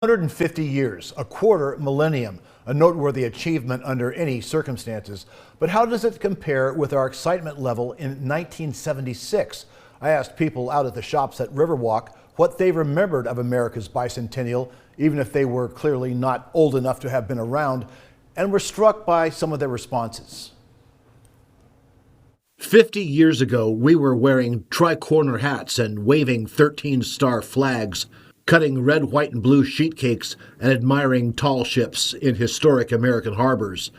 150 years, a quarter millennium, a noteworthy achievement under any circumstances. But how does it compare with our excitement level in 1976? I asked people out at the shops at Riverwalk what they remembered of America's bicentennial, even if they were clearly not old enough to have been around, and were struck by some of their responses. 50 years ago, we were wearing tri-corner hats and waving 13-star flags, cutting red, white, and blue sheet cakes and admiring tall ships in historic American harbors.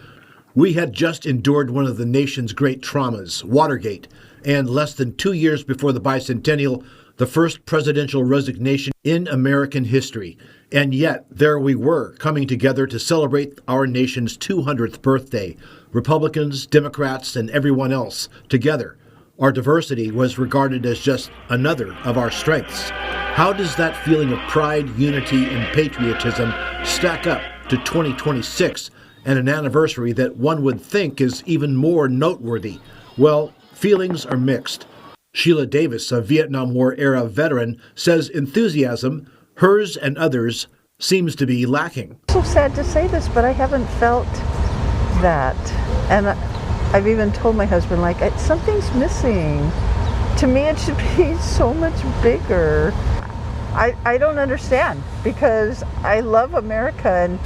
We had just endured one of the nation's great traumas, Watergate, and less than 2 years before the bicentennial, the first presidential resignation in American history. And yet, there we were, coming together to celebrate our nation's 200th birthday. Republicans, Democrats, and everyone else together. Our diversity was regarded as just another of our strengths. How does that feeling of pride, unity, and patriotism stack up to 2026 and an anniversary that one would think is even more noteworthy? Well, feelings are mixed. Sheila Davis, a Vietnam War-era veteran, says enthusiasm, hers and others, seems to be lacking. So sad to say this, but I haven't felt that. And I've even told my husband, like, something's missing. To me, it should be so much bigger. I don't understand, because I love America, and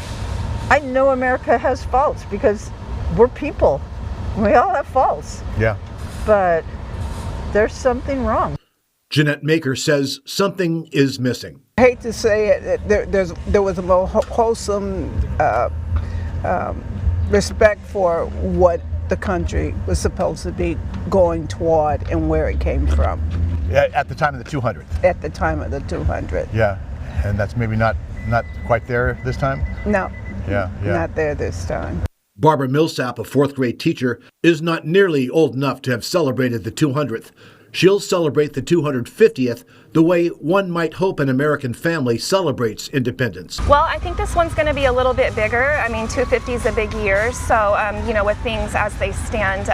I know America has faults because we're people. We all have faults. Yeah. But there's something wrong. Jeanette Maker says something is missing. I hate to say it, there was a more wholesome respect for what the country was supposed to be going toward and where it came from. At the time of the 200th? At the time of the 200th. Yeah, and that's maybe not quite there this time? No, yeah. Not there this time. Barbara Millsap, a fourth grade teacher, is not nearly old enough to have celebrated the 200th. She'll celebrate the 250th the way one might hope an American family celebrates independence. Well, I think this one's going to be a little bit bigger. I mean, 250 is a big year, so, with things as they stand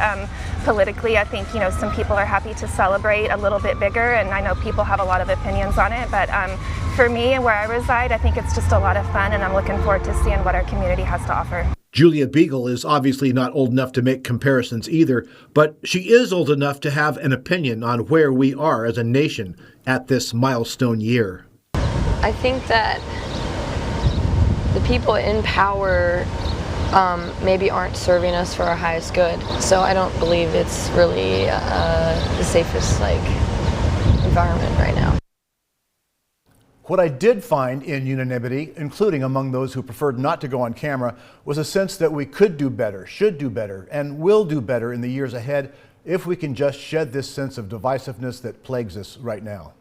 politically, I think, some people are happy to celebrate a little bit bigger, and I know people have a lot of opinions on it, but for me and where I reside, I think it's just a lot of fun, and I'm looking forward to seeing what our community has to offer. Julia Beagle is obviously not old enough to make comparisons either, but she is old enough to have an opinion on where we are as a nation at this milestone year. I think that the people in power maybe aren't serving us for our highest good. So I don't believe it's really the safest environment right now. What I did find in unanimity, including among those who preferred not to go on camera, was a sense that we could do better, should do better, and will do better in the years ahead if we can just shed this sense of divisiveness that plagues us right now.